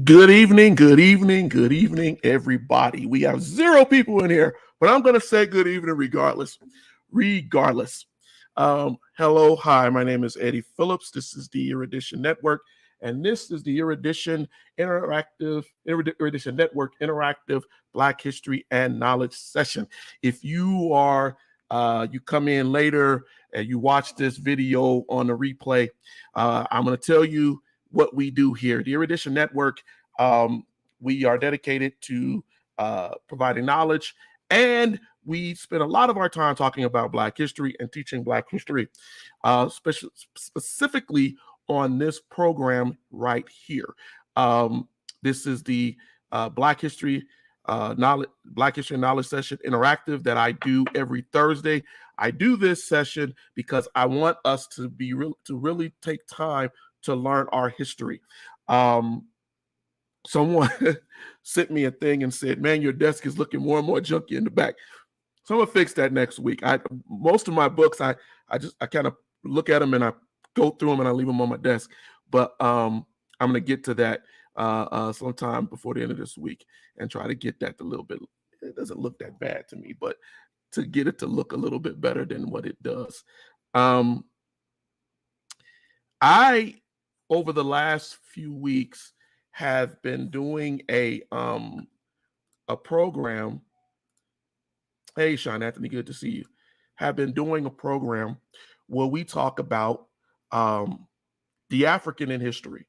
Good evening, good evening, good evening, everybody. We have zero people in here, but I'm going to say good evening regardless. Regardless. Hello, hi, my name is Eddie Phillips. This is the Erudition Network, and this is the Erudition Network Interactive Black History and Knowledge Session. If you come in later and you watch this video on the replay, I'm going to tell you what we do here. The Erudition Network, we are dedicated to providing knowledge, and we spend a lot of our time talking about Black history and teaching Black history, specifically on this program right here. This is the Black History Knowledge Session Interactive that I do every Thursday. I do this session because I want us to really take time to learn our history. Someone sent me a thing and said, "Man, your desk is looking more and more junky in the back." So I'm gonna fix that next week. Most of my books, I kind of look at them and I go through them and I leave them on my desk. But I'm gonna get to that sometime before the end of this week and try to get that a little bit. It doesn't look that bad to me, but to get it to look a little bit better than what it does. I, over the last few weeks, have been doing a program. Hey, Sean Anthony, good to see you. Have been doing a program where we talk about the African in history.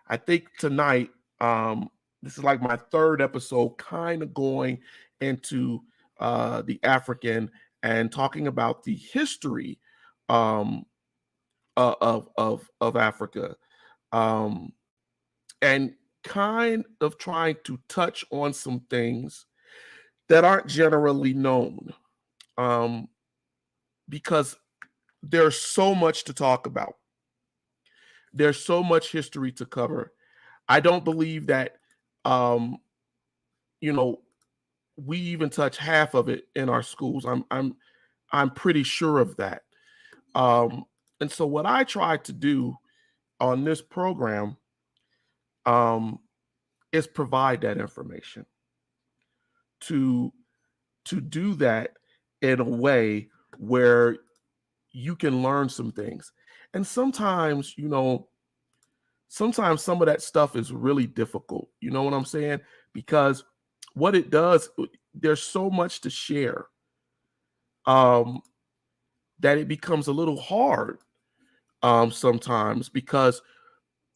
I think tonight, this is like my third episode, kind of going into the African and talking about the history of Africa, and kind of trying to touch on some things that aren't generally known, because there's so much to talk about. There's so much history to cover. I don't believe that, we even touch half of it in our schools. I'm pretty sure of that. And so what I try to do on this program is provide that information, to do that in a way where you can learn some things. And sometimes, sometimes some of that stuff is really difficult. You know what I'm saying? Because what it does, there's so much to share, that it becomes a little hard sometimes, because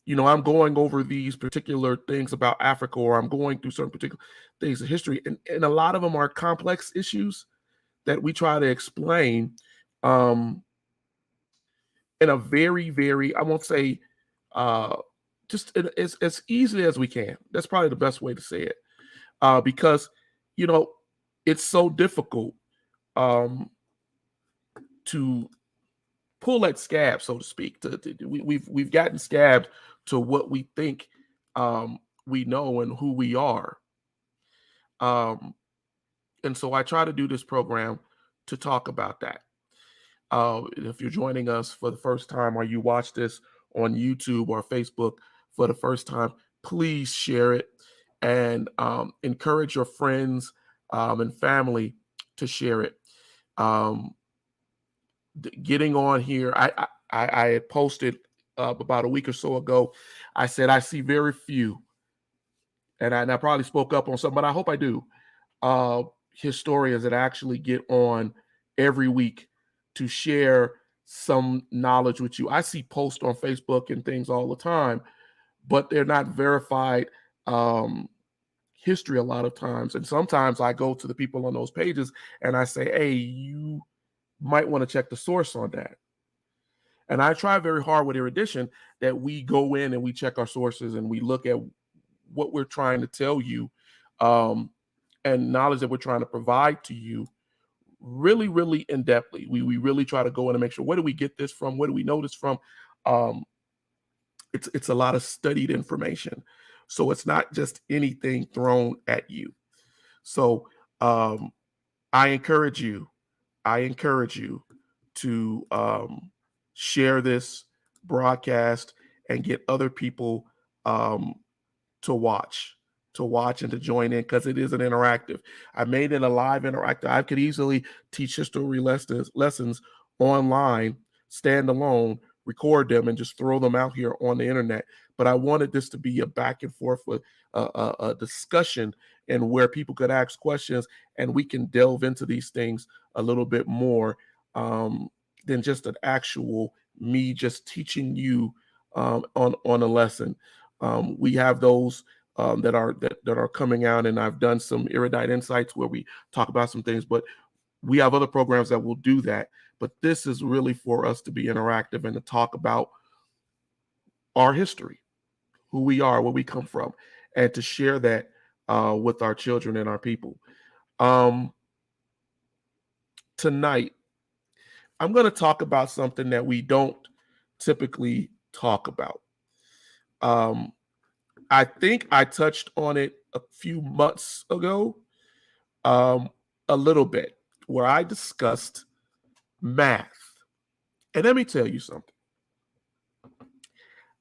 I'm going over these particular things about Africa, or I'm going through certain particular things of history, and a lot of them are complex issues that we try to explain in a very, very, I won't say just as easily as we can. That's probably the best way to say it, because it's so difficult to pull that scab, so to speak. We've gotten scabbed to what we think we know and who we are. And so I try to do this program to talk about that. If you're joining us for the first time, or you watch this on YouTube or Facebook for the first time, please share it and encourage your friends and family to share it. Getting on here, I had posted about a week or so ago. I said I see very few, and I probably spoke up on something, but I hope I do, historians that actually get on every week to share some knowledge with you. I see posts on Facebook and things all the time, but they're not verified history a lot of times. And sometimes I go to the people on those pages and I say, hey, you might want to check the source on that. And I try very hard with Erudition that we go in and we check our sources and we look at what we're trying to tell you, and knowledge that we're trying to provide to you really, really in-depthly. We really try to go in and make sure, where do we get this from? Where do we know this from? It's a lot of studied information. So it's not just anything thrown at you. So I encourage you to share this broadcast and get other people um, to watch and to join in, because it is an interactive. I made it a live interactive. I could easily teach history lessons online, stand alone, record them, and just throw them out here on the internet. But I wanted this to be a back and forth with a discussion, and where people could ask questions, and we can delve into these things a little bit more than just an actual me just teaching you on a lesson. We have those that are coming out, and I've done some erudite insights where we talk about some things, but we have other programs that will do that. But this is really for us to be interactive and to talk about our history, who we are, where we come from, and to share that with our children and our people. Tonight, I'm going to talk about something that we don't typically talk about. I think I touched on it a few months ago, a little bit, where I discussed math. And let me tell you something.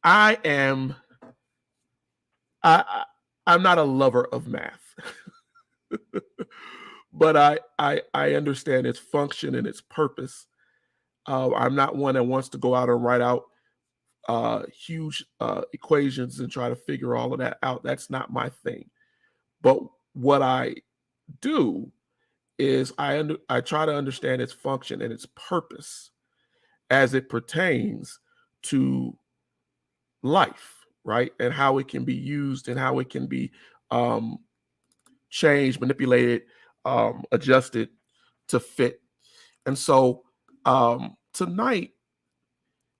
I'm not a lover of math, but I understand its function and its purpose. I'm not one that wants to go out and write out huge equations and try to figure all of that out. That's not my thing. But what I do is I try to understand its function and its purpose as it pertains to life, right? And how it can be used, and how it can be changed, manipulated, adjusted to fit. And so tonight,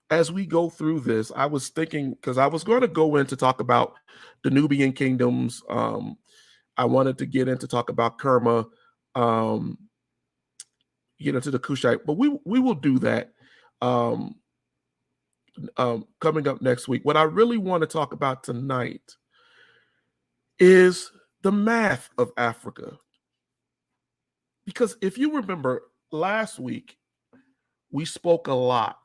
as we go through this, I was thinking, because I was going to go in to talk about the Nubian kingdoms. I wanted to get in to talk about Kerma, get into the Kushite, but we will do that coming up next week. What I really want to talk about tonight is the math of Africa. Because if you remember last week, we spoke a lot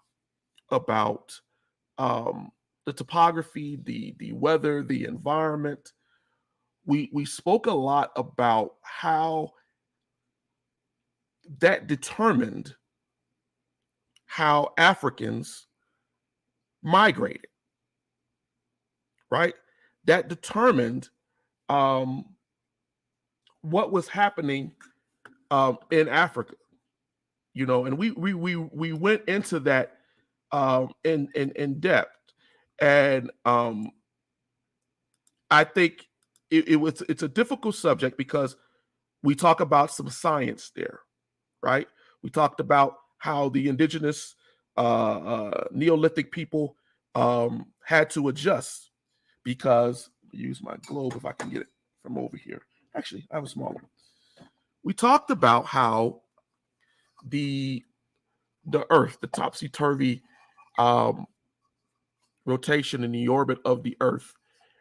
about the topography, the weather, the environment. We spoke a lot about how that determined how Africans migrated, right? That determined what was happening in Africa, and we went into that in depth, and I think it's a difficult subject because we talk about some science there, right? We talked about how the indigenous Neolithic people had to adjust because, use my globe if I can get it from over here. Actually, I have a smaller one. We talked about how the Earth, the topsy-turvy rotation in the orbit of the Earth,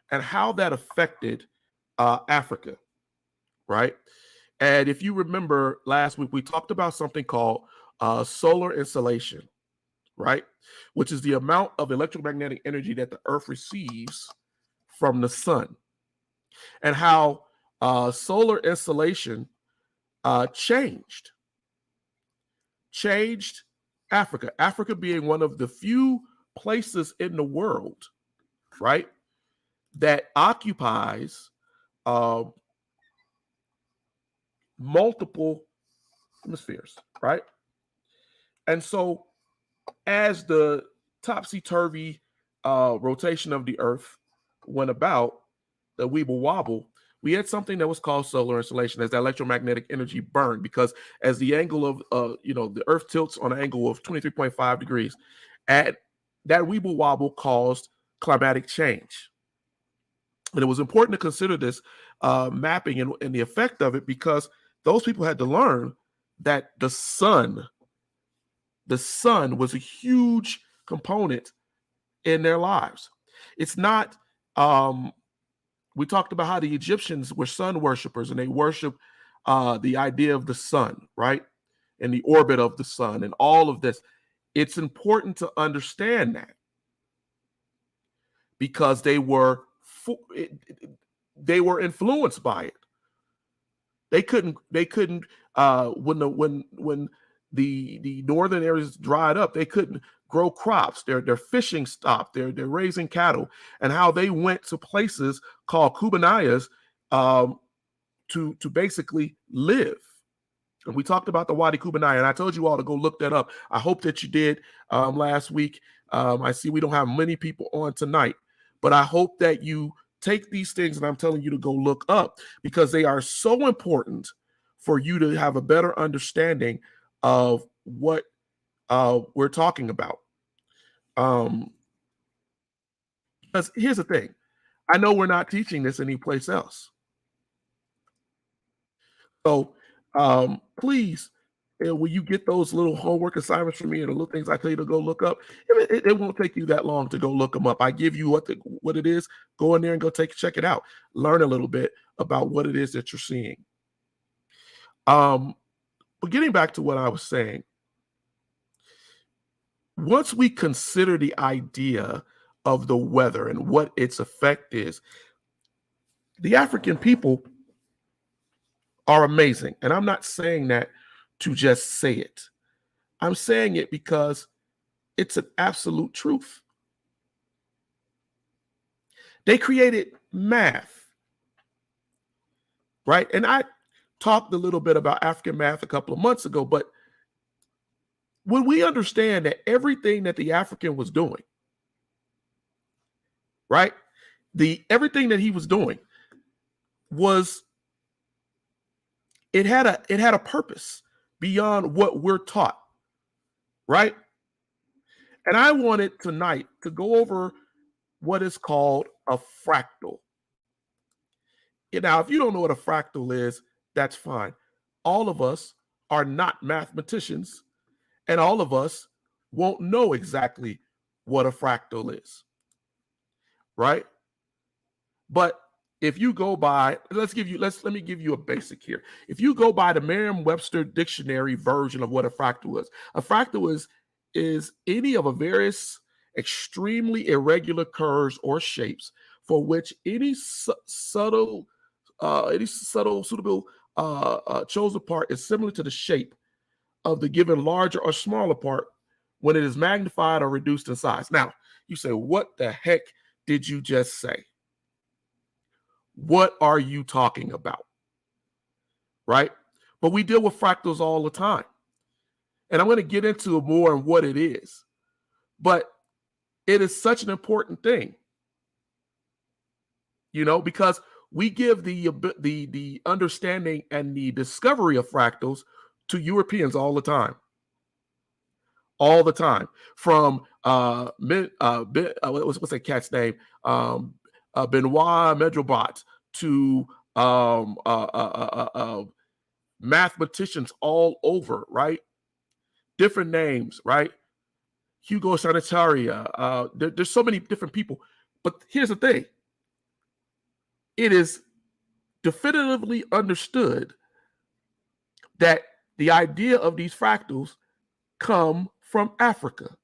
and how that affected Africa, right? And if you remember last week, we talked about something called solar insolation, right? Which is the amount of electromagnetic energy that the Earth receives from the sun, and how solar insolation changed Africa. Africa being one of the few places in the world, right, that occupies multiple hemispheres, right? And so as the topsy-turvy rotation of the Earth went about, the weeble wobble, we had something that was called solar insolation, as the electromagnetic energy burned, because as the angle of the Earth tilts on an angle of 23.5 degrees, at that weeble wobble caused climatic change. And it was important to consider this mapping and the effect of it, because those people had to learn that the sun was a huge component in their lives. It's not, we talked about how the Egyptians were sun worshipers, and they worship the idea of the sun, right? And the orbit of the sun and all of this. It's important to understand that, because they were they were influenced by it. They couldn't when the northern areas dried up, they couldn't grow crops. Their fishing stopped. They're raising cattle, and how they went to places called Kubanayas to basically live. And we talked about the Wadi Kubanaya, and I told you all to go look that up. I hope that you did last week. I see we don't have many people on tonight, but I hope that you take these things, and I'm telling you to go look up, because they are so important for you to have a better understanding of what we're talking about. Because here's the thing. I know we're not teaching this anyplace else. So please, when you get those little homework assignments from me and the little things I tell you to go look up, it won't take you that long to go look them up. I give you what it is. Go in there and go check it out. Learn a little bit about what it is that you're seeing. But getting back to what I was saying, once we consider the idea of the weather and what its effect is, the African people are amazing. And I'm not saying that to just say it. I'm saying it because it's an absolute truth. They created math, right? And I talked a little bit about African math a couple of months ago, but when we understand that everything that the African was doing, right? Everything that he was doing was, it had a purpose beyond what we're taught, right? And I wanted tonight to go over what is called a fractal. Now, if you don't know what a fractal is, that's fine. All of us are not mathematicians, and all of us won't know exactly what a fractal is, right? But if you go by, let me give you a basic here. If you go by the Merriam-Webster dictionary version of what a fractal is any of a various extremely irregular curves or shapes for which any suitable chosen part is similar to the shape of the given larger or smaller part when it is magnified or reduced in size. Now, you say, what the heck did you just say? What are you talking about? Right? But we deal with fractals all the time. And I'm going to get into more on what it is. But it is such an important thing, because we give the understanding and the discovery of fractals to Europeans all the time. All the time. From what's that cat's name? Benoit Medrobot to mathematicians all over, right? Different names, right? Hugo Sanitaria. There's so many different people. But here's the thing. It is definitively understood that the idea of these fractals come from Africa.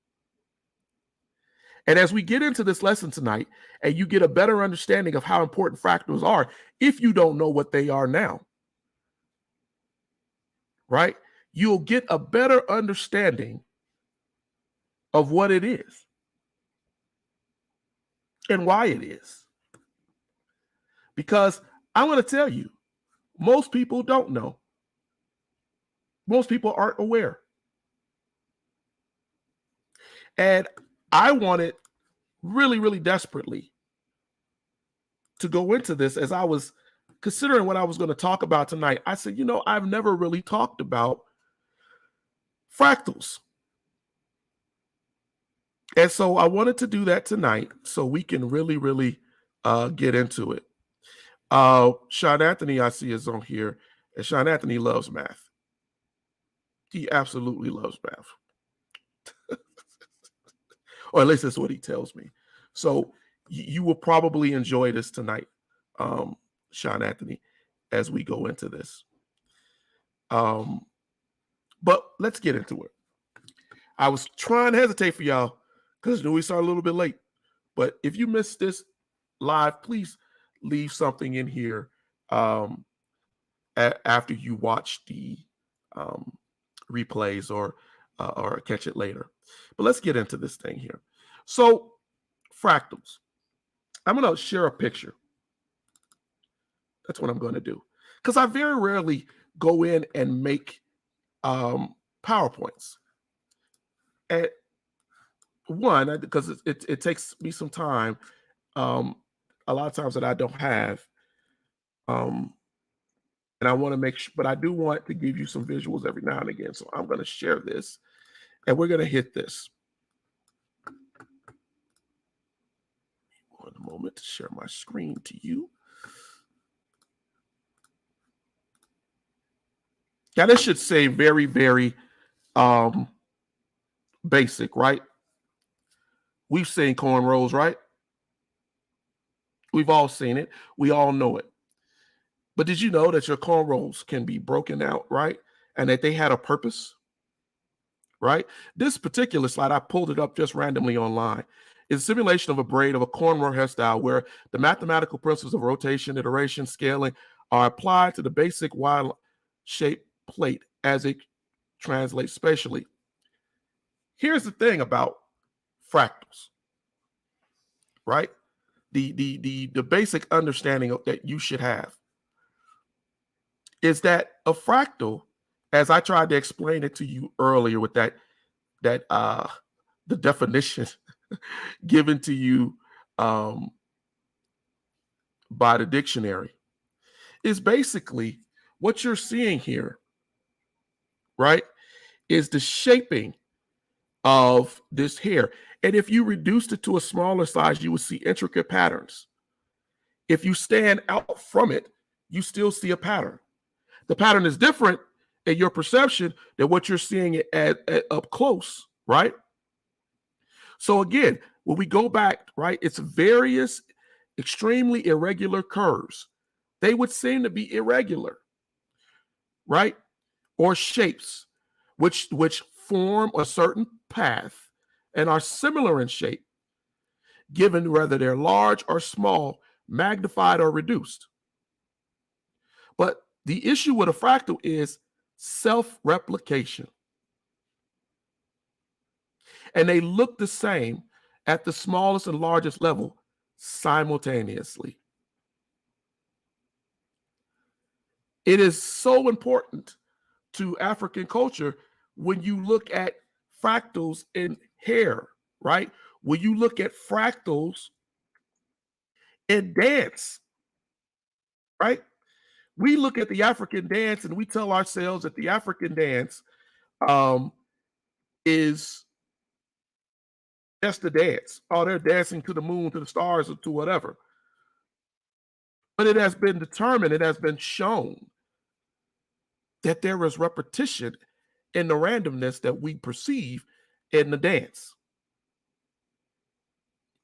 And as we get into this lesson tonight, and you get a better understanding of how important fractals are, if you don't know what they are now, right? You'll get a better understanding of what it is and why it is. Because I'm going to tell you, most people don't know. Most people aren't aware. And I wanted really, really desperately to go into this as I was considering what I was going to talk about tonight. I said, I've never really talked about fractals. And so I wanted to do that tonight so we can really, really get into it. Sean Anthony, I see, is on here. And Sean Anthony loves math. He absolutely loves math. Or at least that's what he tells me. So you will probably enjoy this tonight, Sean Anthony, as we go into this. But let's get into it. I was trying to hesitate for y'all because we started a little bit late. But if you missed this, live, please leave something in here after you watch the replays or catch it later. But let's get into this thing here. So fractals. I'm going to share a picture. That's what I'm going to do, because I very rarely go in and make PowerPoints. And one, because it takes me some time, a lot of times that I don't have, and I want to make sure, but I do want to give you some visuals every now and again. So I'm going to share this, and we're going to hit this. One moment to share my screen to you. Now, this should say very, very basic, right? We've seen cornrows, right? We've all seen it. We all know it. But did you know that your cornrows can be broken out, right? And that they had a purpose, right? This particular slide, I pulled it up just randomly online, is a simulation of a braid of a cornrow hairstyle where the mathematical principles of rotation, iteration, scaling are applied to the basic Y-shaped plate as it translates spatially. Here's the thing about fractals, right? The basic understanding that you should have is that a fractal, as I tried to explain it to you earlier with the definition given to you by the dictionary, is basically what you're seeing here, right, is the shaping of this hair. And if you reduced it to a smaller size, you would see intricate patterns. If you stand out from it, you still see a pattern. The pattern is different in your perception than what you're seeing at up close, right? So again, when we go back, right, it's various extremely irregular curves. They would seem to be irregular, right? Or shapes, which form a certain path and are similar in shape, given whether they're large or small, magnified or reduced. But the issue with a fractal is self-replication. And they look the same at the smallest and largest level simultaneously. It is so important to African culture when you look at fractals in hair, right? When you look at fractals in dance, right? We look at the African dance and we tell ourselves that the African dance is just a dance. Oh, they're dancing to the moon, to the stars, or to whatever. But it has been determined, it has been shown that there is repetition in the randomness that we perceive in the dance.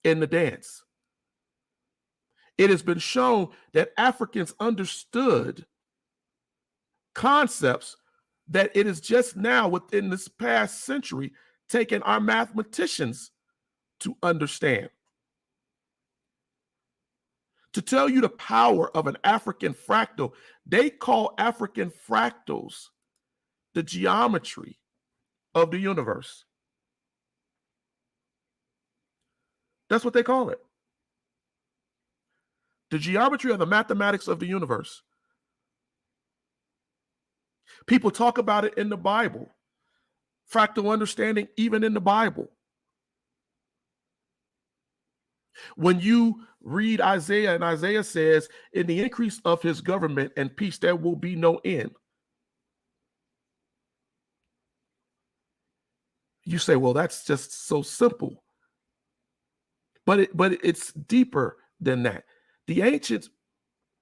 In the dance. It has been shown that Africans understood concepts that it is just now within this past century taken our mathematicians to understand. To tell you the power of an African fractal, they call African fractals the geometry of the universe. That's what they call it. The geometry of the mathematics of the universe. People talk about it in the Bible. Fractal understanding, even in the Bible. When you read Isaiah, and Isaiah says, in the increase of his government and peace, there will be no end. You say, well, that's just so simple. But it's deeper than that. The ancients,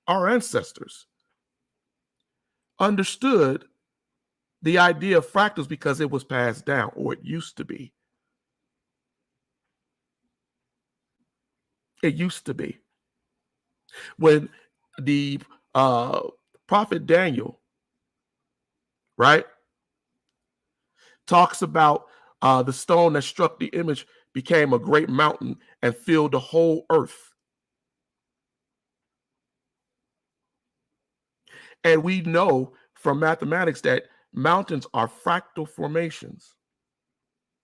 our ancestors, understood the idea of fractals because it was passed down, or it used to be. It used to be. When the prophet Daniel, right, talks about the stone that struck the image became a great mountain and filled the whole earth. And we know from mathematics that mountains are fractal formations.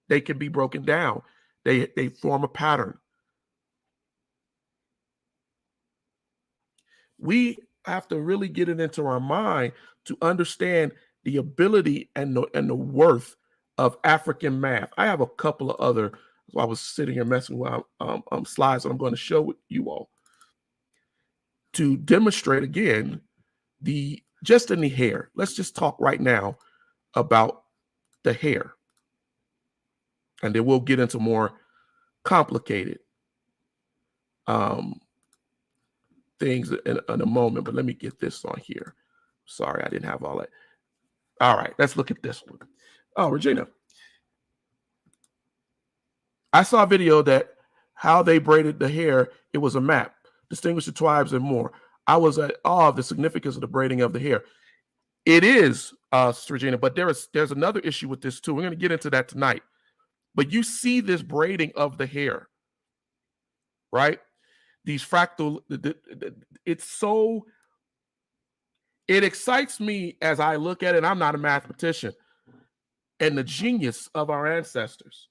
They can be broken down. They form a pattern. We have to really get it into our mind to understand the ability and the worth of African math. I have a couple of other, so I was sitting here messing with slides that I'm going to show with you all to demonstrate again just in the hair. Let's just talk right now about the hair. And then we'll get into more complicated things in a moment. But let me get this on here. Sorry, I didn't have all that. All right, let's look at this one. Oh, Regina. I saw a video that how they braided the hair. It was a map, distinguish the tribes and more. I was at awe of the significance of the braiding of the hair. It is, Regina, but there's another issue with this too. We're going to get into that tonight. But you see this braiding of the hair, right? These fractal, it excites me as I look at it. I'm not a mathematician, and the genius of our ancestors.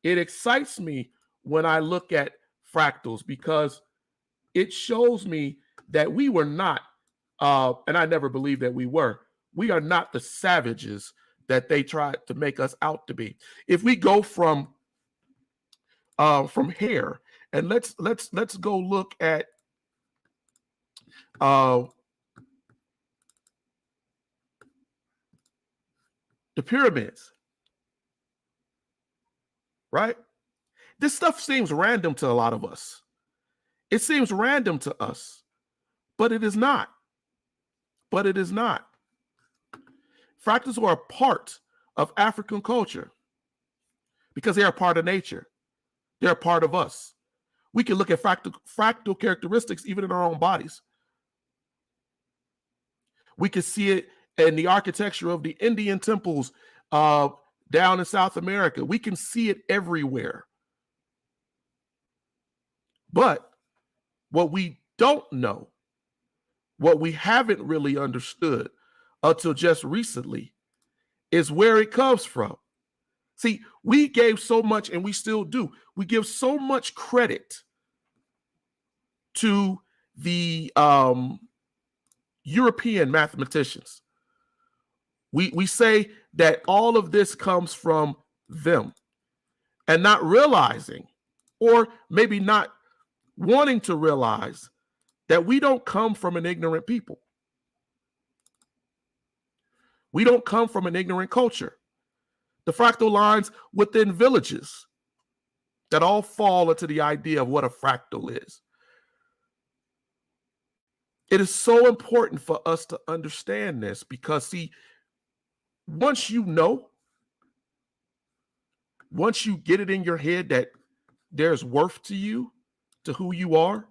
It excites me when I look at fractals because it shows me that we were not, and I never believed that we are not the savages that they tried to make us out to be. If we go from hair, and let's go look at the pyramids, right? This stuff seems random to a lot of us. It seems random to us, but it is not. But it is not. Fractals are a part of African culture because they are part of nature. They're a part of us. We can look at fractal characteristics even in our own bodies. We can see it in the architecture of the Indian temples down in South America. We can see it everywhere. But what we don't know, what we haven't really understood until just recently, is where it comes from. See, we gave so much, and we still do. We give so much credit to the European mathematicians. We say that all of this comes from them, and not realizing, or maybe not wanting to realize, that we don't come from an ignorant people. We don't come from an ignorant culture. The fractal lines within villages that all fall into the idea of what a fractal is. It is so important for us to understand this because, see, once you know, once you get it in your head that there's worth to you, to who you are,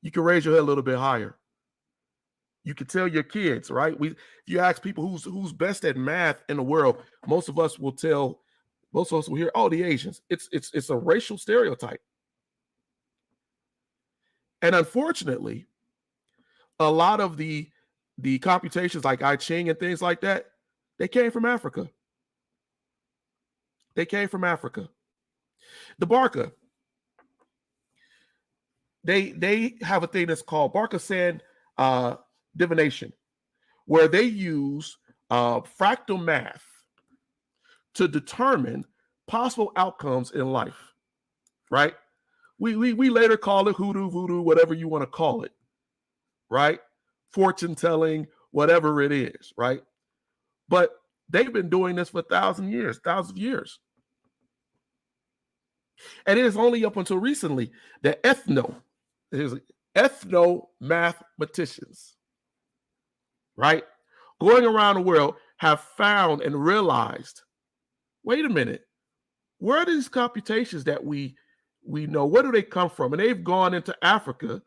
you can raise your head a little bit higher. You can tell your kids, right? If you ask people who's best at math in the world, most of us will hear, oh, the Asians. It's a racial stereotype. And unfortunately, a lot of the computations like I Ching and things like that, they came from Africa. They came from Africa. The Barca, they have a thing that's called Barca sand divination, where they use fractal math to determine possible outcomes in life, right? We later call it hoodoo, voodoo, whatever you want to call it, right? Fortune telling, whatever it is, right? But they've been doing this for thousands of years. And it is only up until recently that ethno mathematicians, right, going around the world have found and realized, wait a minute, where are these computations that we know, where do they come from? And they've gone into Africa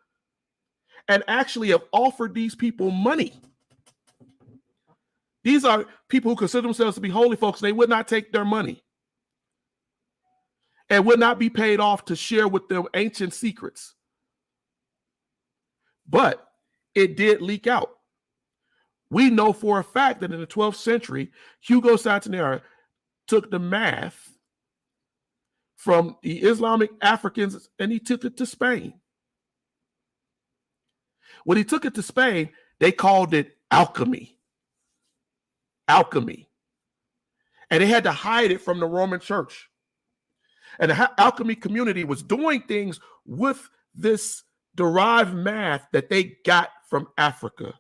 and actually have offered these people money. These are people who consider themselves to be holy folks. They would not take their money and would not be paid off to share with them ancient secrets. But it did leak out. We know for a fact that in the 12th century, Hugo Santanera took the math from the Islamic Africans and he took it to Spain. When he took it to Spain, they called it alchemy. Alchemy. And they had to hide it from the Roman Church. And the alchemy community was doing things with this derived math that they got from Africa.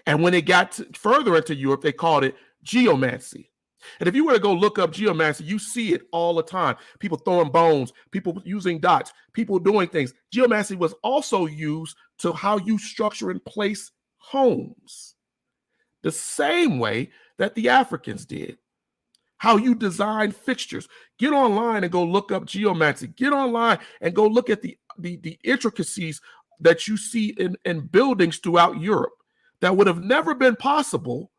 And when it got further into Europe, they called it geomancy. And if you were to go look up geomancy, you see it all the time. People throwing bones, people using dots, people doing things. Geomancy was also used to how you structure and place homes. The same way that the Africans did. How you design fixtures. Get online and go look up geomancy. Get online and go look at the intricacies that you see in buildings throughout Europe that would have never been possible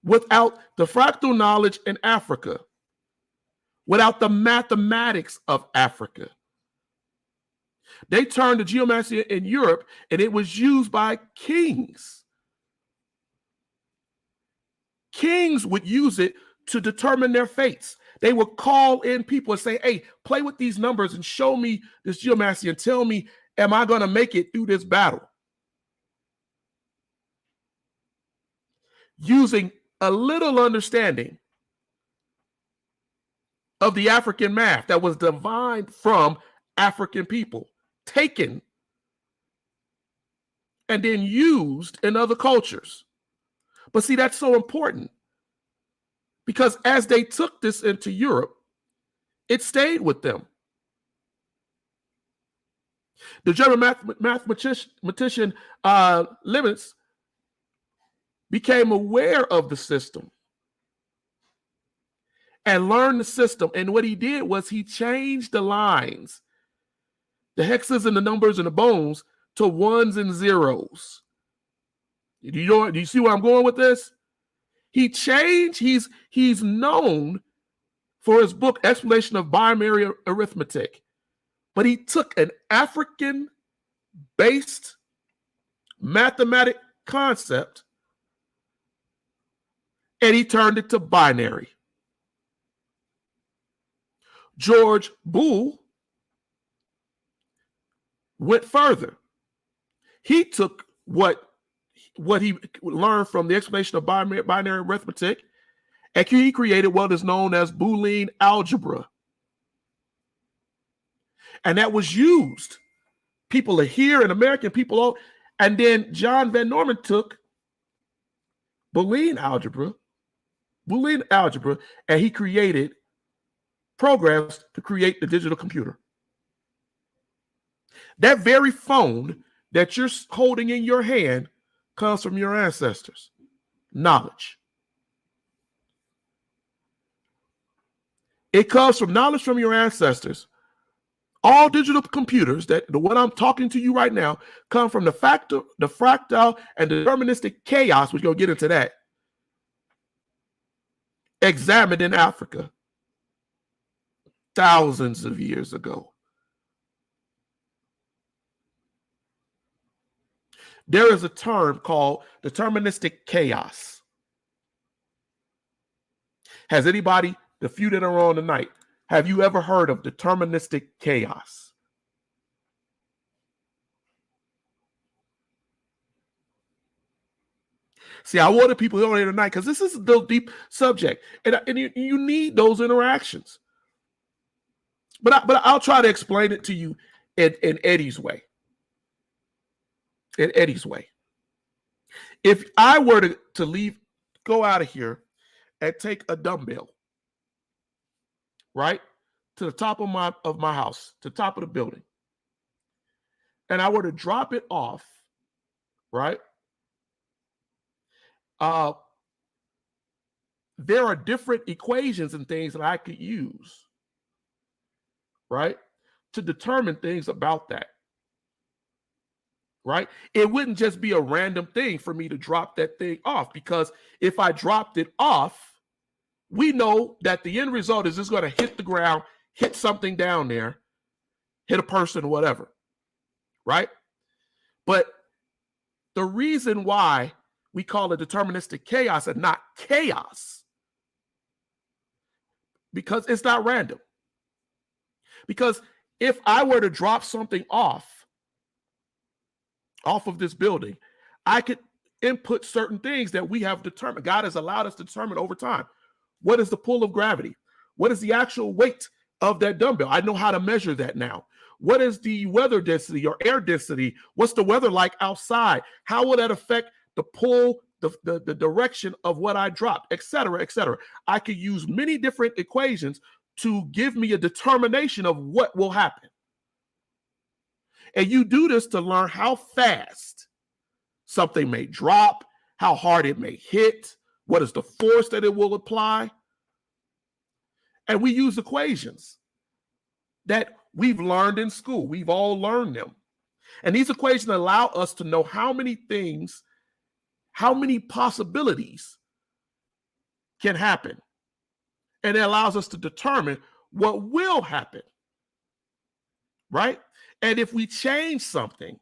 without the fractal knowledge in Africa, without the mathematics of Africa. They turned to geomancy in Europe, and it was used by kings. Kings would use it to determine their fates. They would call in people and say, hey, play with these numbers and show me this geomancy and tell me, am I going to make it through this battle? Using a little understanding of the African math that was divined from African people, taken and then used in other cultures. But see, that's so important because as they took this into Europe, it stayed with them. The German mathematician Leibniz became aware of the system and learned the system. And what he did was he changed the lines, the hexes and the numbers and the bones to ones and zeros. Do you see where I'm going with this? He changed, he's known for his book, Explanation of Binary Arithmetic. But he took an African-based mathematic concept and he turned it to binary. George Boole went further. He took what he learned from the explanation of binary arithmetic, and he created what is known as Boolean algebra. And that was used. People are here and American people, and then John Van Norman took Boolean algebra, and he created programs to create the digital computer. That very phone that you're holding in your hand comes from your ancestors. Knowledge. It comes from knowledge from your ancestors. All digital computers, that the one I'm talking to you right now, come from the fractal and deterministic chaos, we're going to get into that, examined in Africa thousands of years ago. There is a term called deterministic chaos. Has anybody, the few that are on tonight, have you ever heard of deterministic chaos? See, I wanted people on here tonight because this is a deep subject, and you need those interactions. But I'll try to explain it to you in Eddie's way. In Eddie's way. If I were to leave, go out of here and take a dumbbell, right, to the top of my house, to the top of the building, and I were to drop it off, right, there are different equations and things that I could use, right, to determine things about that. Right? It wouldn't just be a random thing for me to drop that thing off, because if I dropped it off, we know that the end result is it's going to hit the ground, hit something down there, hit a person, whatever, right? But the reason why we call it deterministic chaos and not chaos, because it's not random. Because if I were to drop something off of this building, I could input certain things that we have determined. God has allowed us to determine over time. What is the pull of gravity? What is the actual weight of that dumbbell? I know how to measure that now. What is the weather density or air density? What's the weather like outside? How will that affect the pull, the direction of what I dropped, et cetera, et cetera? I could use many different equations to give me a determination of what will happen. And you do this to learn how fast something may drop, how hard it may hit, what is the force that it will apply. And we use equations that we've learned in school. We've all learned them. And these equations allow us to know how many things, how many possibilities can happen. And it allows us to determine what will happen, right? And if we change something,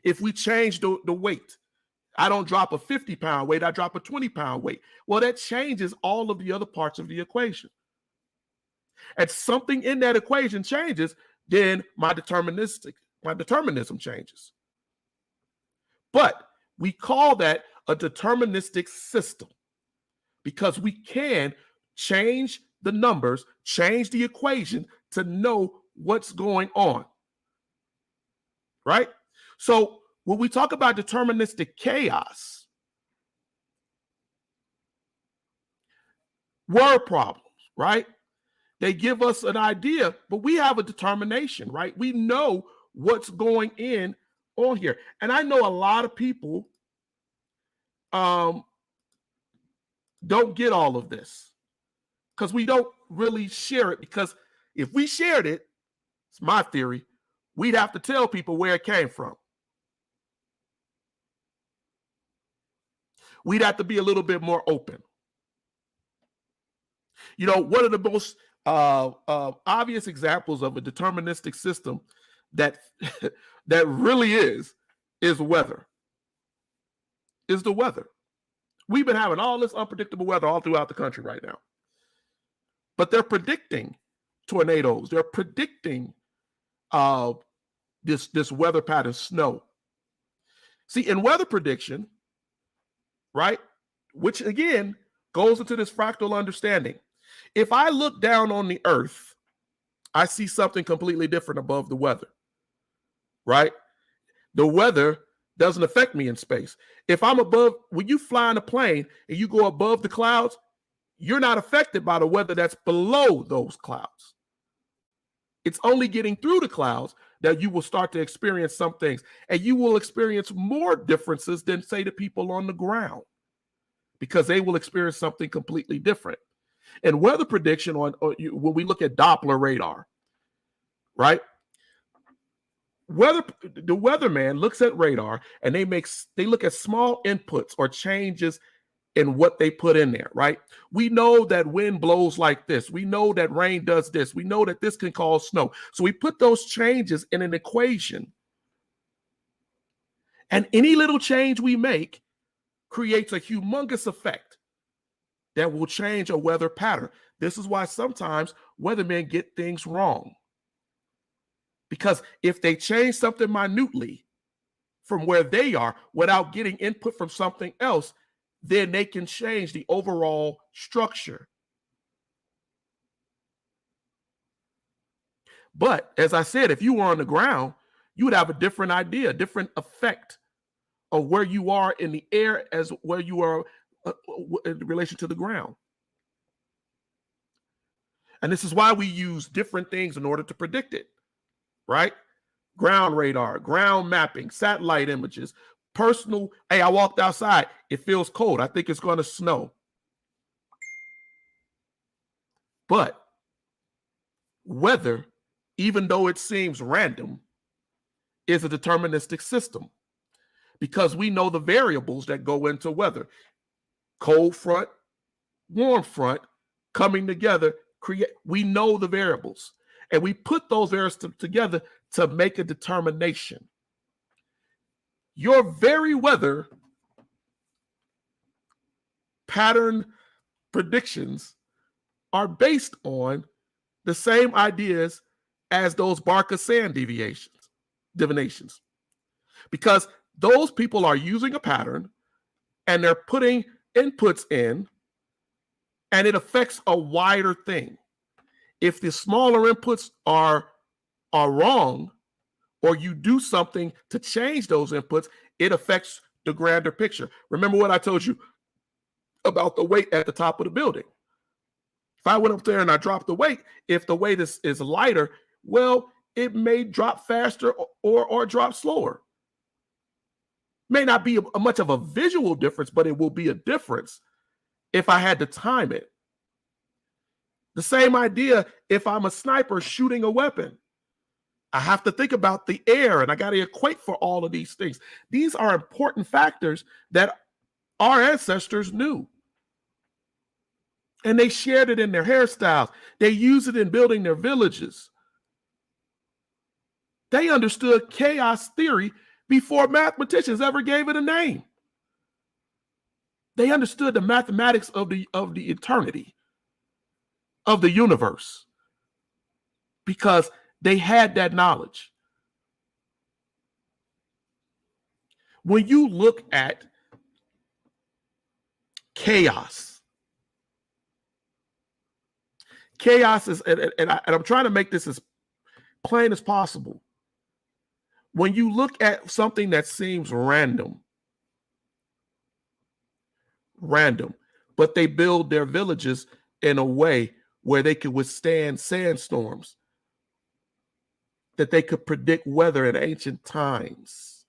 if we change the weight, I don't drop a 50-pound weight, I drop a 20-pound weight. Well, that changes all of the other parts of the equation. And something in that equation changes, then my determinism changes. But we call that a deterministic system because we can change the numbers, change the equation to know what's going on, right? So when we talk about deterministic chaos, word problems, right? They give us an idea, but we have a determination, right? We know what's going on here. And I know a lot of people don't get all of this because we don't really share it, because if we shared it, it's my theory, we'd have to tell people where it came from. We'd have to be a little bit more open. You know, one of the most obvious examples of a deterministic system that that really is weather. Is the weather. We've been having all this unpredictable weather all throughout the country right now. But they're predicting tornadoes. They're predicting this weather pattern, snow. See, in weather prediction, right, which again goes into this fractal understanding. If I look down on the earth, I see something completely different above the weather, right? The weather doesn't affect me in space. If I'm above, when you fly in a plane and you go above the clouds, you're not affected by the weather that's below those clouds. It's only getting through the clouds that you will start to experience some things. And you will experience more differences than, say, the people on the ground, because they will experience something completely different. And weather prediction, when we look at Doppler radar, right? The weatherman looks at radar and they look at small inputs or changes in what they put in there, right? We know that wind blows like this. We know that rain does this. We know that this can cause snow. So we put those changes in an equation. And any little change we make creates a humongous effect that will change a weather pattern. This is why sometimes weathermen get things wrong. Because if they change something minutely from where they are without getting input from something else, then they can change the overall structure. But as I said, if you were on the ground, you would have a different idea, a different effect of where you are in the air as where you are in relation to the ground. And this is why we use different things in order to predict it, right? Ground radar, ground mapping, satellite images, personal. Hey, I walked outside. It feels cold. I think it's going to snow. But weather, even though it seems random, is a deterministic system because we know the variables that go into weather. Cold front, warm front coming together, we know the variables. and we put those variables together to make a determination. Your very weather pattern predictions are based on the same ideas as those Barca-Sand divinations, because those people are using a pattern and they're putting inputs in, and it affects a wider thing. If the smaller inputs are wrong, or you do something to change those inputs, it affects the grander picture. Remember what I told you about the weight at the top of the building. If I went up there and I dropped the weight, if the weight is lighter, well, it may drop faster or drop slower. May not be much of a visual difference, but it will be a difference if I had to time it. The same idea if I'm a sniper shooting a weapon. I have to think about the air, and I got to equate for all of these things. These are important factors that our ancestors knew. And they shared it in their hairstyles. They used it in building their villages. They understood chaos theory before mathematicians ever gave it a name. They understood the mathematics of the eternity, of the universe, because they had that knowledge. When you look at chaos is, and I'm trying to make this as plain as possible. When you look at something that seems random, but they build their villages in a way where they could withstand sandstorms, that they could predict weather in ancient times,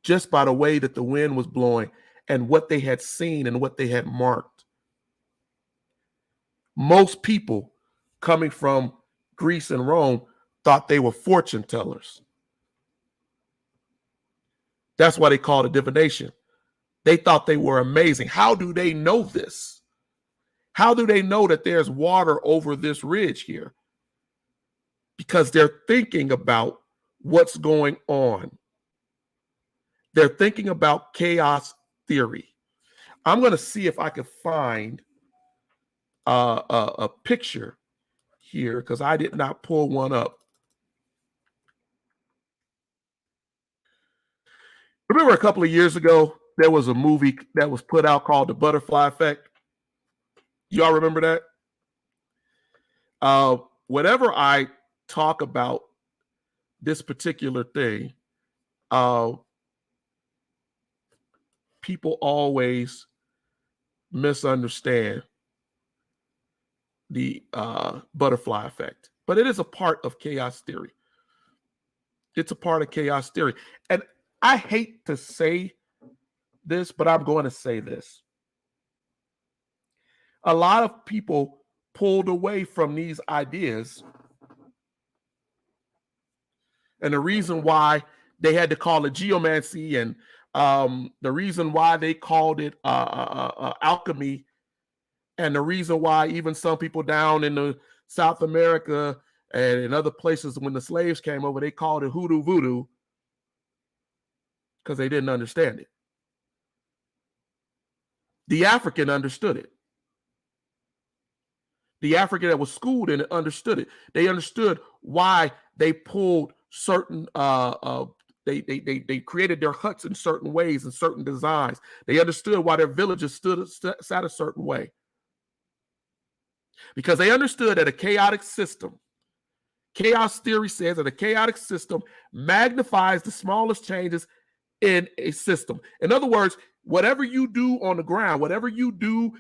just by the way that the wind was blowing and what they had seen and what they had marked. Most people coming from Greece and Rome thought they were fortune tellers. That's why they called it divination. They thought they were amazing. How do they know this? How do they know that there's water over this ridge here? Because they're thinking about what's going on. They're thinking about chaos theory. I'm going to see if I can find a picture here, because I did not pull one up. Remember a couple of years ago, there was a movie that was put out called The Butterfly Effect. Y'all remember that? Whenever I talk about this particular thing, people always misunderstand the butterfly effect, but it is a part of chaos theory. It's a part of chaos theory. And I hate to say this, but I'm going to say this. A lot of people pulled away from these ideas. And the reason why they had to call it geomancy, and the reason why they called it alchemy, and the reason why even some people down in the South America and in other places, when the slaves came over, they called it hoodoo voodoo, because they didn't understand it. The African understood it. The African that was schooled in it understood it. They understood why they pulled certain, they created their huts in certain ways and certain designs. They understood why their villages sat a certain way. Because they understood that a chaotic system, chaos theory says that a chaotic system magnifies the smallest changes in a system. In other words, whatever you do on the ground, whatever you do,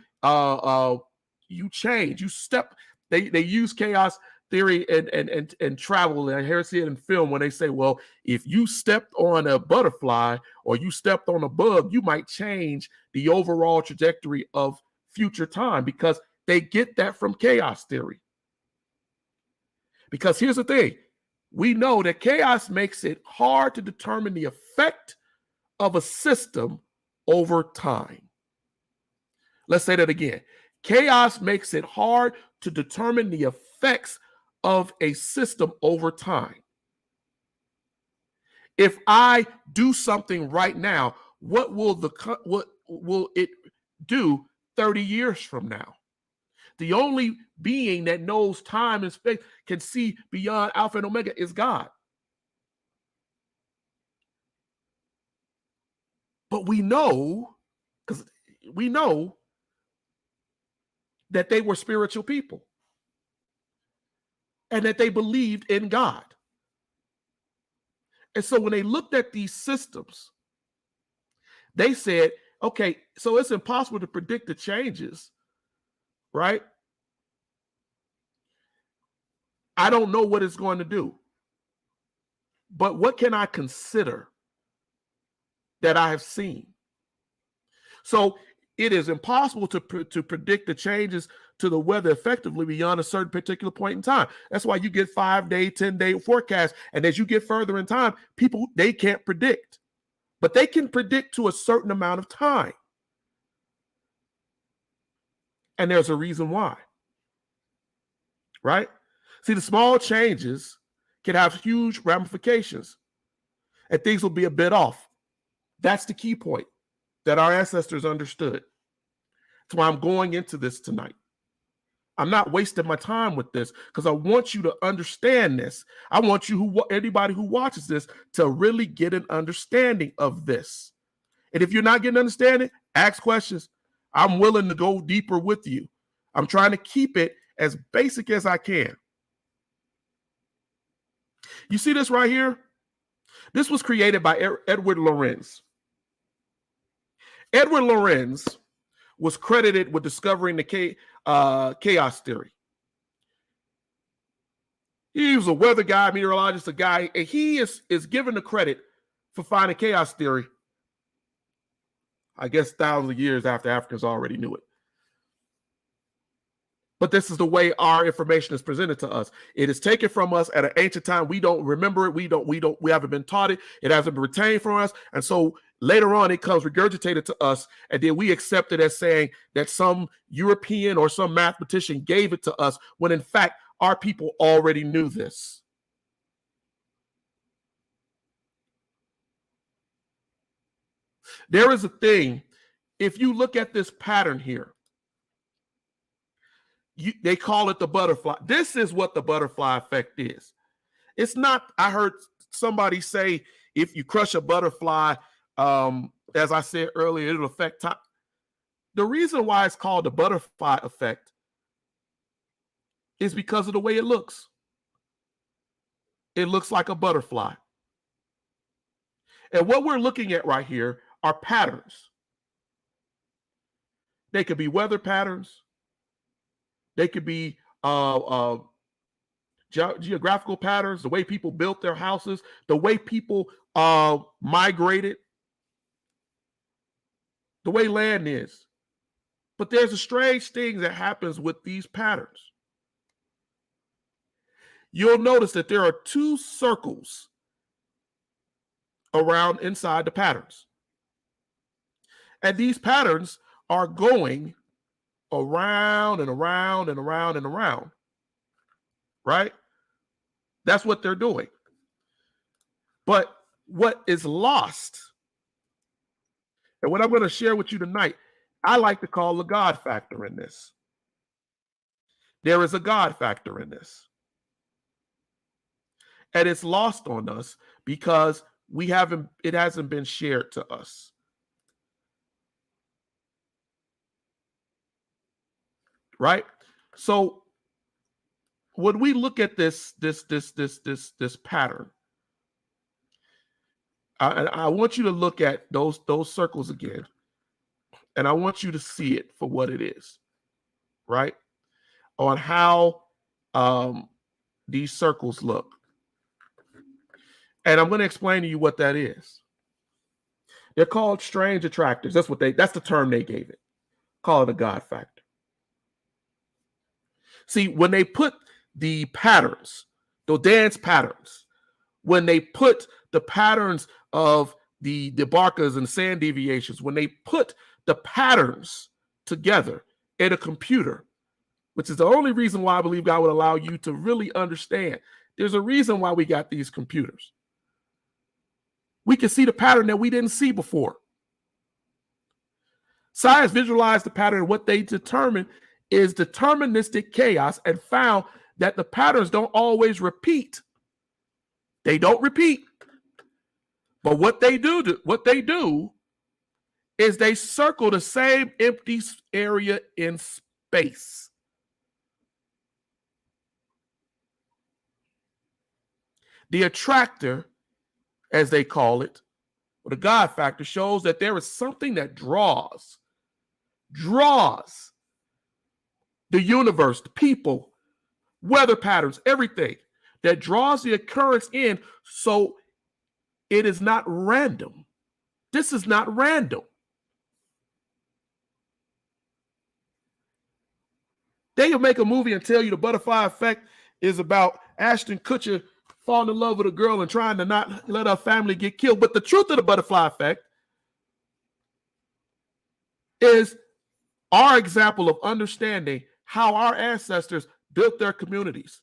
you change, you step. They use chaos theory and travel. And I hear see it in film when they say, well, if you stepped on a butterfly or you stepped on a bug, you might change the overall trajectory of future time, because they get that from chaos theory. Because here's the thing. We know that chaos makes it hard to determine the effect of a system over time. Let's say that again. Chaos makes it hard to determine the effects of a system over time. If I do something right now, what will it do 30 years from now? The only being that knows time and space, can see beyond Alpha and Omega, is God. But we know, because we know that they were spiritual people and that they believed in God. And so when they looked at these systems, they said, okay, so it's impossible to predict the changes, right? I don't know what it's going to do. But what can I consider that I have seen? So it is impossible to predict the changes to the weather effectively beyond a certain particular point in time. That's why you get 5-day, 10-day forecasts. And as you get further in time, people, they can't predict. But they can predict to a certain amount of time. And there's a reason why. Right? See, the small changes can have huge ramifications. And things will be a bit off. That's the key point that our ancestors understood. That's why I'm going into this tonight. I'm not wasting my time with this because I want you to understand this. I want anybody who watches this to really get an understanding of this. And if you're not getting an understanding, ask questions. I'm willing to go deeper with you. I'm trying to keep it as basic as I can. You see this right here? This was created by Edward Lorenz. Edward Lorenz was credited with discovering the chaos theory. He was a weather guy, meteorologist, a guy, and he is given the credit for finding chaos theory, I guess thousands of years after Africans already knew it. But this is the way our information is presented to us. It is taken from us at an ancient time. We don't remember it. We haven't been taught it. It hasn't been retained from us. And so later on, it comes regurgitated to us. And then we accept it as saying that some European or some mathematician gave it to us, when in fact, our people already knew this. There is a thing, if you look at this pattern here, they call it the butterfly. This is what the butterfly effect is. It's not, I heard somebody say, if you crush a butterfly, as I said earlier, it'll affect time. The reason why it's called the butterfly effect is because of the way it looks. It looks like a butterfly. And what we're looking at right here are patterns. They could be weather patterns. They could be geographical patterns, the way people built their houses, the way people migrated, the way land is. But there's a strange thing that happens with these patterns. You'll notice that there are two circles around inside the patterns. And these patterns are going around and around and around and around, right? That's what they're doing. But what is lost, and what I'm going to share with you tonight, I like to call the God factor in this. There is a God factor in this. And it's lost on us because it hasn't been shared to us. Right? So when we look at this pattern, I want you to look at those circles again, and I want you to see it for what it is, right? On how these circles look. And I'm going to explain to you what that is. They're called strange attractors. That's the term they gave it. Call it a God factor. See, when they put the patterns, the dance patterns, when they put the patterns of the debarkers and sand deviations, when they put the patterns together in a computer, which is the only reason why I believe God would allow you to really understand. There's a reason why we got these computers. We can see the pattern that we didn't see before. Science visualized the pattern, and what they determined is deterministic chaos, and found that the patterns don't always repeat. They don't repeat. But what they do is they circle the same empty area in space. The attractor, as they call it, or the God factor, shows that there is something that draws the universe, the people, weather patterns, everything that draws the occurrence in, so it is not random. This is not random. They can make a movie and tell you the butterfly effect is about Ashton Kutcher falling in love with a girl and trying to not let her family get killed. But the truth of the butterfly effect is our example of understanding how our ancestors built their communities,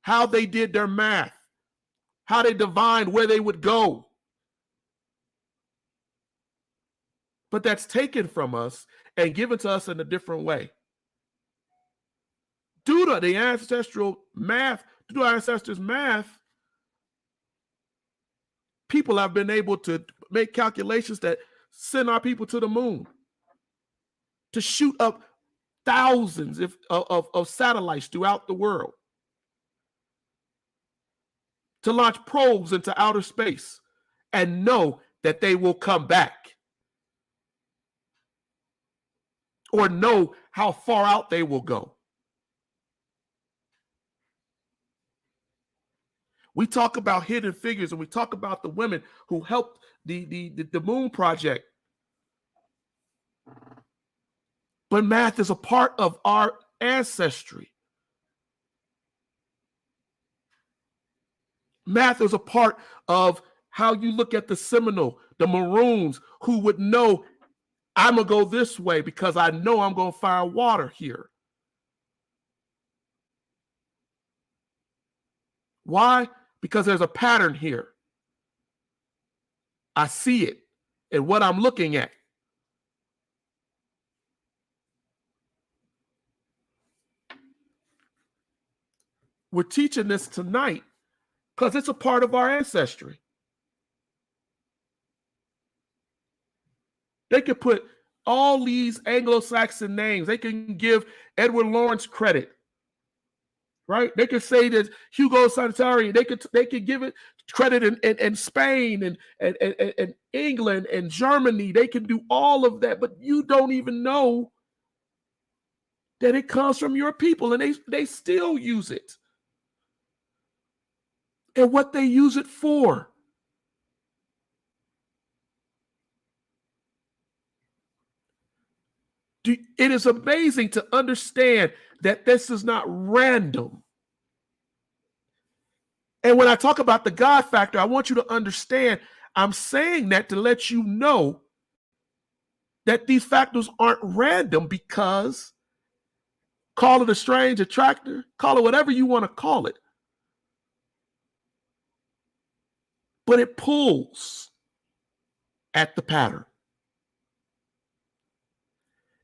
how they did their math, how they divined where they would go. But that's taken from us and given to us in a different way. Due to the ancestral math, due to our ancestors' math, people have been able to make calculations that send our people to the moon, to shoot up thousands of satellites throughout the world, to launch probes into outer space and know that they will come back, or know how far out they will go. We talk about hidden figures, and we talk about the women who helped the moon project. But math is a part of our ancestry. Math is a part of how you look at the Seminole, the Maroons, who would know, I'm going to go this way because I know I'm going to find water here. Why? Because there's a pattern here. I see it in what I'm looking at. We're teaching this tonight because it's a part of our ancestry. They could put all these Anglo-Saxon names. They can give Edward Lawrence credit, right? They could say that Hugo Santari. They could give it credit in Spain and England and Germany. They can do all of that, but you don't even know that it comes from your people, and they still use it. And what they use it for. It is amazing to understand that this is not random. And when I talk about the God factor, I want you to understand, I'm saying that to let you know that these factors aren't random, because call it a strange attractor, call it whatever you want to call it, but it pulls at the pattern.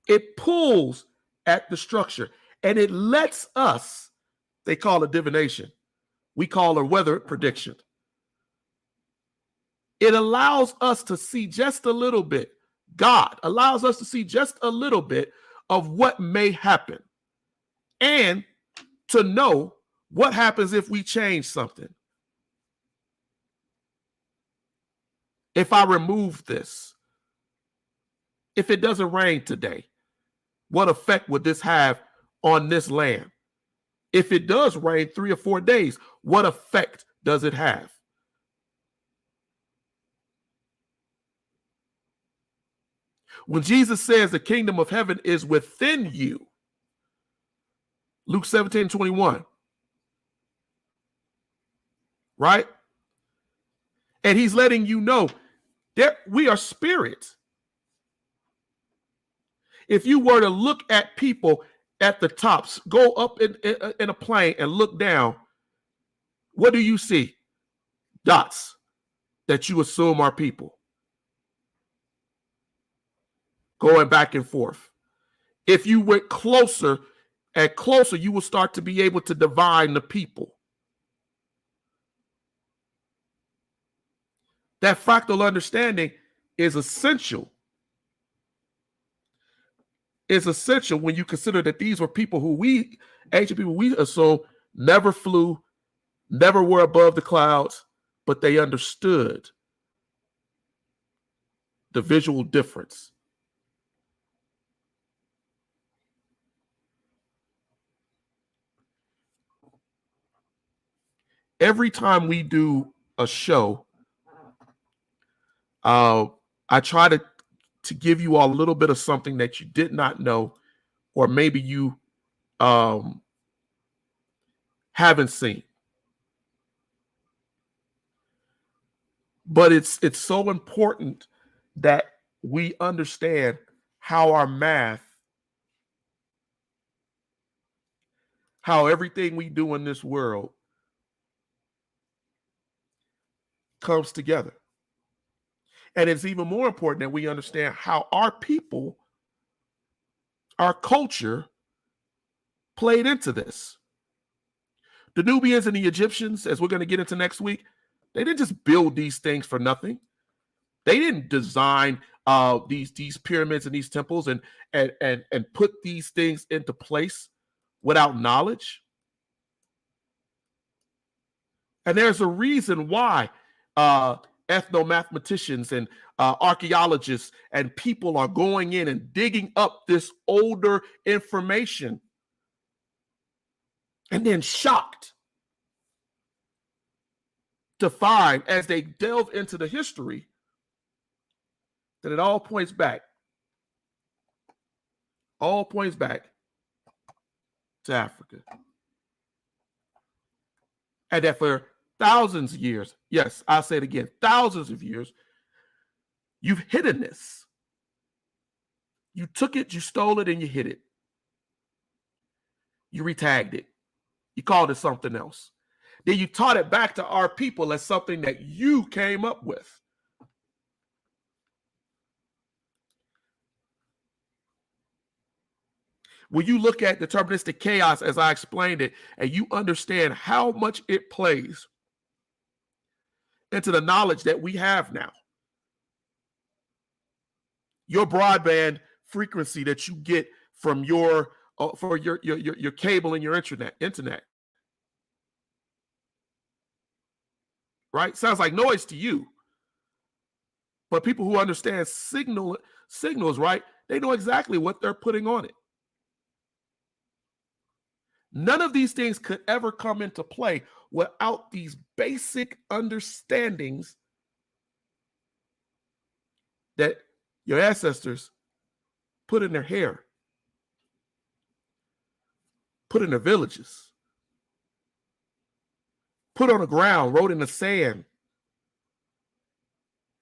It pulls at the structure, and it lets us, they call it divination. We call it weather prediction. It allows us to see just a little bit. God allows us to see just a little bit of what may happen, and to know what happens if we change something. If I remove this, if it doesn't rain today, what effect would this have on this land? If it does rain 3 or 4 days, what effect does it have? When Jesus says the kingdom of heaven is within you, Luke 17:21, right? And he's letting you know that we are spirits. If you were to look at people at the tops, go up in a plane and look down, what do you see? Dots that you assume are people going back and forth. If you went closer and closer, you will start to be able to divine the people. That fractal understanding is essential. Is essential when you consider that these were people who ancient people, we assume never flew, never were above the clouds, but they understood the visual difference. Every time we do a show, I try to give you all a little bit of something that you did not know, or maybe you haven't seen. But it's so important that we understand how our math, how everything we do in this world comes together. And it's even more important that we understand how our people, our culture, played into this. The Nubians and the Egyptians, as we're going to get into next week, they didn't just build these things for nothing. They didn't design these pyramids and these temples and put these things into place without knowledge. And there's a reason why ethnomathematicians and archaeologists and people are going in and digging up this older information and then shocked to find, as they delve into the history, that it all points back to Africa. And that for thousands of years, yes, I'll say it again, thousands of years, you've hidden this. You took it, you stole it, and you hid it. You retagged it. You called it something else. Then you taught it back to our people as something that you came up with. When you look at deterministic chaos, as I explained it, and you understand how much it plays into the knowledge that we have now, your broadband frequency that you get from your for your cable and your internet, right? Sounds like noise to you, but people who understand signals, right? They know exactly what they're putting on it. None of these things could ever come into play without these basic understandings that your ancestors put in their hair, put in their villages, put on the ground, wrote in the sand,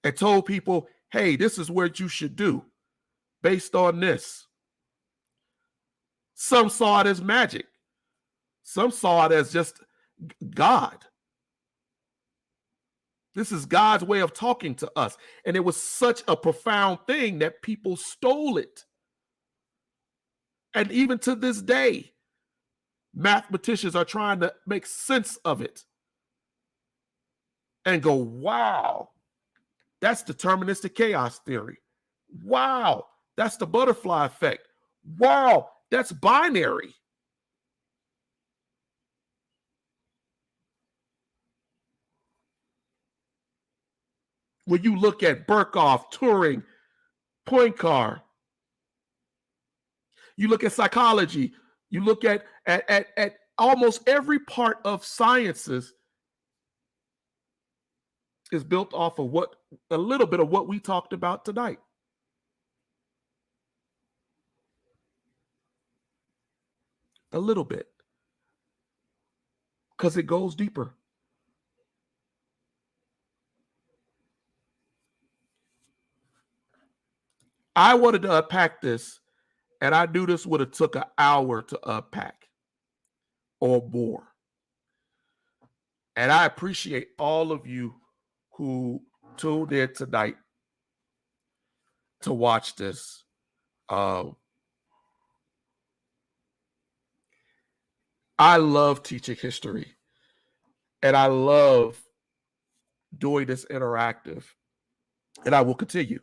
and told people, hey, this is what you should do based on this. Some saw it as magic. Some saw it as just God. This is God's way of talking to us. And it was such a profound thing that people stole it. And even to this day, mathematicians are trying to make sense of it and go, wow, that's deterministic chaos theory. Wow, that's the butterfly effect. Wow, that's binary. When you look at Birkhoff, Turing, Poincare, you look at psychology, you look at almost every part of sciences is built off of a little bit of what we talked about tonight. A little bit. Because it goes deeper. I wanted to unpack this And I knew this would have took an hour to unpack or more. And I appreciate all of you who tuned in tonight to watch this. I love teaching history, and I love doing this interactive, and I will continue.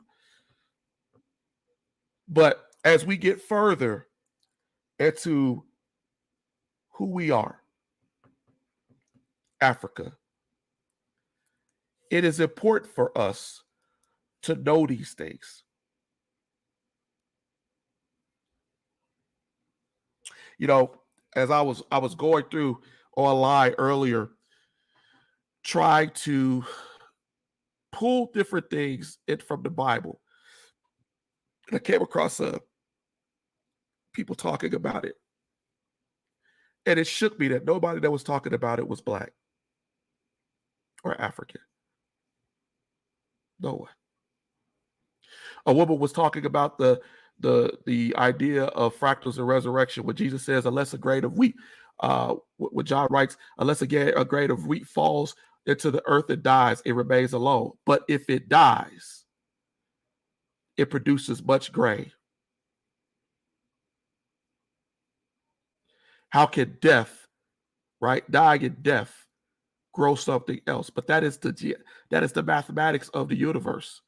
But as we get further into who we are, Africa, it is important for us to know these things. You know, as I was going through online earlier, trying to pull different things in from the Bible, and I came across people talking about it, and it shook me that nobody that was talking about it was Black or African. No one. A woman was talking about the idea of fractals and resurrection, when Jesus says, unless a grain of wheat, what John writes, unless a grain of wheat falls into the earth and dies, it remains alone. But if it dies, it produces much grain. How can death, right, dying in death, grow something else? But that is the mathematics of the universe.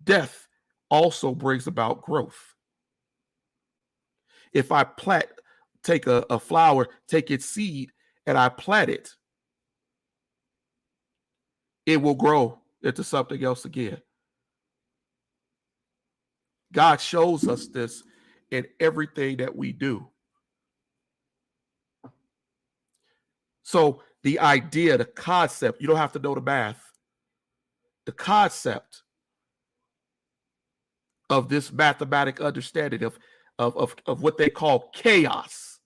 Death also brings about growth. If I take a flower, take its seed, and I plant it, it will grow into something else again. God shows us this in everything that we do. So the idea, the concept, you don't have to know the math. The concept of this mathematical understanding of what they call chaos.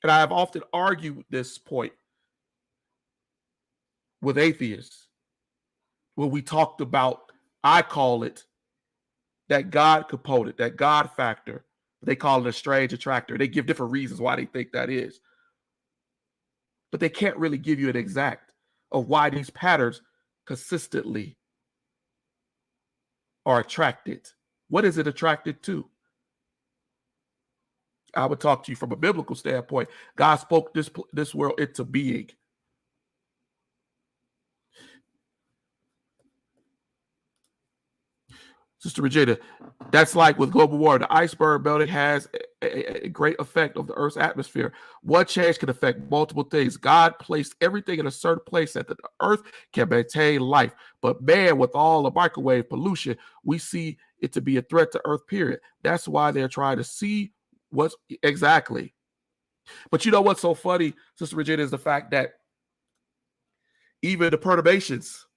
And I have often argued this point with atheists when we talked about, I call it, that God component, that God factor. They call it a strange attractor. They give different reasons why they think that is. But they can't really give you an exact of why these patterns consistently are attracted. What is it attracted to? I would talk to you from a biblical standpoint. God spoke this world into being. Sister Regina, that's like with global warming. The iceberg melting has a great effect on the Earth's atmosphere. One change can affect multiple things. God placed everything in a certain place that the Earth can maintain life. But man, with all the microwave pollution, we see it to be a threat to Earth, period. That's why they're trying to see what's exactly. But you know what's so funny, Sister Regina, is the fact that even the perturbations,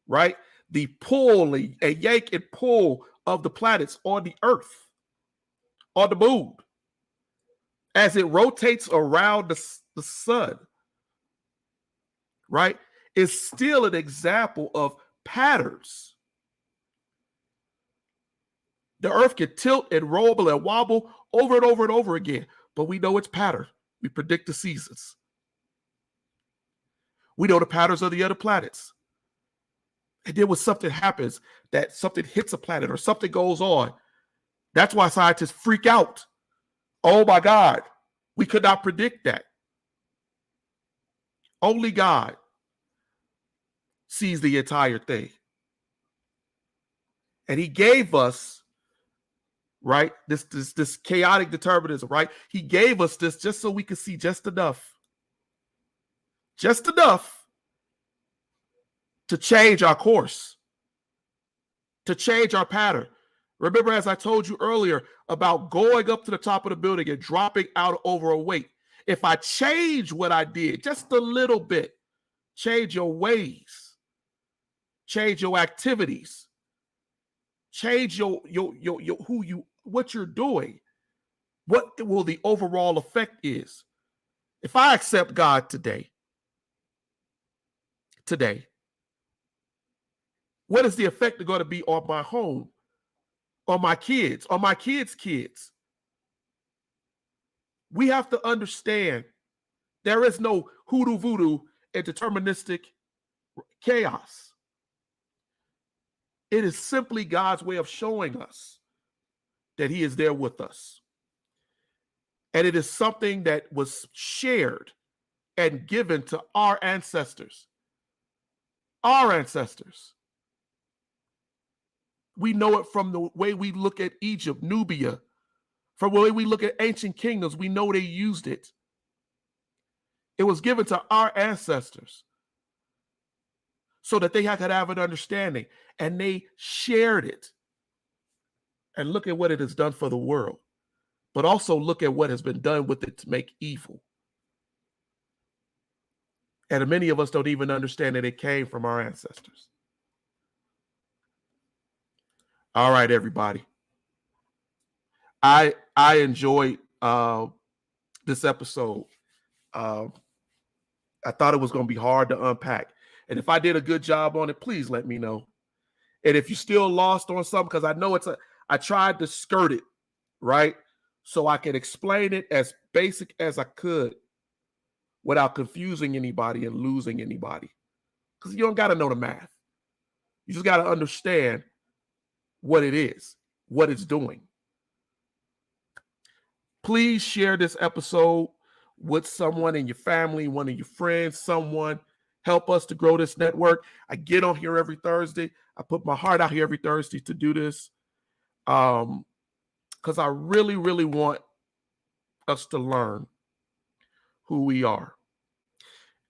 right? The pull, a yank and pull of the planets on the Earth, on the moon, as it rotates around the sun, right, is still an example of patterns. The Earth can tilt and roll and wobble over and over and over again, but we know its pattern. We predict the seasons. We know the patterns of the other planets. And then when something happens, that something hits a planet or something goes on, that's why scientists freak out. Oh my God, we could not predict that. Only God sees the entire thing. And he gave us, right, this chaotic determinism, right? He gave us this just so we could see just enough to change our course, to change our pattern. Remember, as I told you earlier, about going up to the top of the building and dropping out over a weight. If I change what I did just a little bit, change your ways, change your activities, change what you're doing, what will the overall effect is. If I accept God today, what is the effect going to be on my home, or my kids, or my kids' kids. We have to understand there is no hoodoo voodoo and deterministic chaos. It is simply God's way of showing us that he is there with us. And it is something that was shared and given to our ancestors. Our ancestors. We know it from the way we look at Egypt, Nubia, from the way we look at ancient kingdoms. We know they used it. It was given to our ancestors so that they could have an understanding, and they shared it. And look at what it has done for the world, but also look at what has been done with it to make evil. And many of us don't even understand that it came from our ancestors. All right, everybody. I enjoyed this episode. I thought it was going to be hard to unpack. And if I did a good job on it, please let me know. And if you're still lost on something, because I know I tried to skirt it, right? So I can explain it as basic as I could without confusing anybody and losing anybody. Because you don't got to know the math. You just got to understand what it is, what it's doing. Please share this episode with someone in your family, one of your friends, someone. Help us to grow this network. I get on here every Thursday. I put my heart out here every Thursday to do this because I really, really want us to learn who we are.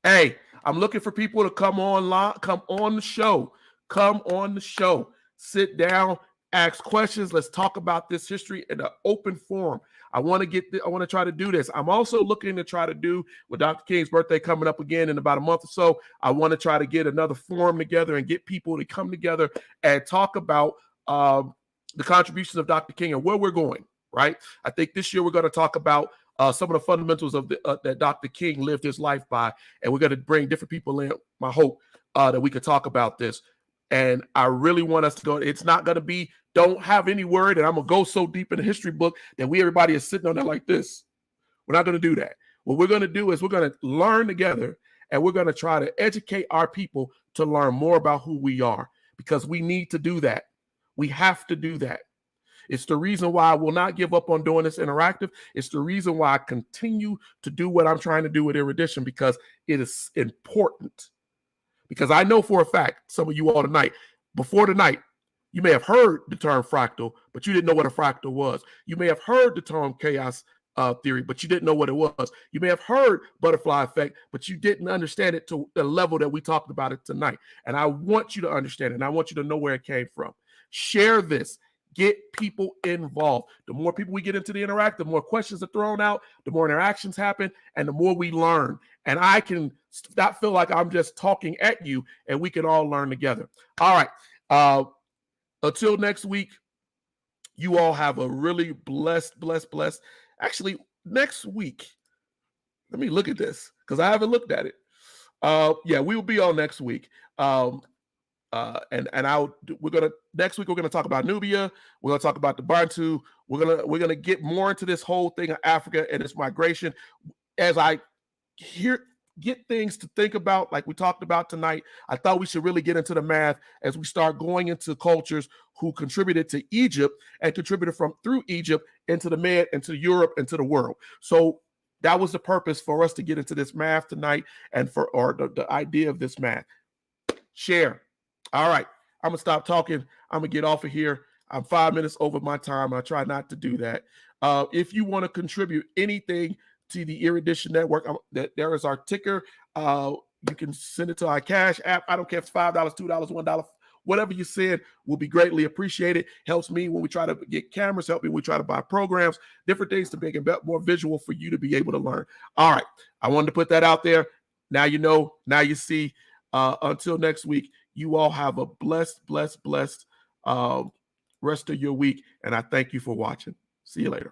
Hey, I'm looking for people to come on the show. Come on the show. Sit down, ask questions. Let's talk about this history in an open forum. I want to try to do this. I'm also looking to try to do, with Dr. King's birthday coming up again in about a month or so, I want to try to get another forum together and get people to come together and talk about the contributions of Dr. King and where we're going, right? I think this year we're going to talk about some of the fundamentals of that Dr. King lived his life by, and we're going to bring different people in. My hope that we could talk about this. And I really want us to go. It's not going to be, don't have any word, and I'm going to go so deep in the history book that everybody is sitting on there like this. We're not going to do that. What we're going to do is we're going to learn together, and we're going to try to educate our people to learn more about who we are, because we need to do that. We have to do that. It's the reason why I will not give up on doing this interactive. It's the reason why I continue to do what I'm trying to do with Erudition, because it is important. Because I know for a fact, some of you all tonight, before tonight, you may have heard the term fractal, but you didn't know what a fractal was. You may have heard the term chaos theory, but you didn't know what it was. You may have heard butterfly effect, but you didn't understand it to the level that we talked about it tonight. And I want you to understand it, and I want you to know where it came from. Share this. Get people involved. The more people we get into the interact, the more questions are thrown out, the more interactions happen, and the more we learn. And I can not feel like I'm just talking at you, and we can all learn together. All right. Until next week, you all have a really blessed. Actually, next week, let me look at this because I haven't looked at it. Yeah, we will be on next week. Next week we're gonna talk about Nubia. We're gonna talk about the Bantu. We're gonna get more into this whole thing of Africa and its migration. As I get things to think about, like we talked about tonight, I thought we should really get into the math as we start going into cultures who contributed to Egypt and contributed through Egypt into the Med, into Europe, into the world. So that was the purpose for us to get into this math tonight, and the idea of this math. Share. All right, I'm going to stop talking. I'm going to get off of here. I'm 5 minutes over my time. I try not to do that. If you want to contribute anything to the Erudition Network, there is our ticker. You can send it to our Cash app. I don't care if it's $5, $2, $1. Whatever you send will be greatly appreciated. Helps me when we try to get cameras. Help me when we try to buy programs, different things to make it more visual for you to be able to learn. All right, I wanted to put that out there. Now you know. Now you see. Until next week, you all have a blessed rest of your week. And I thank you for watching. See you later.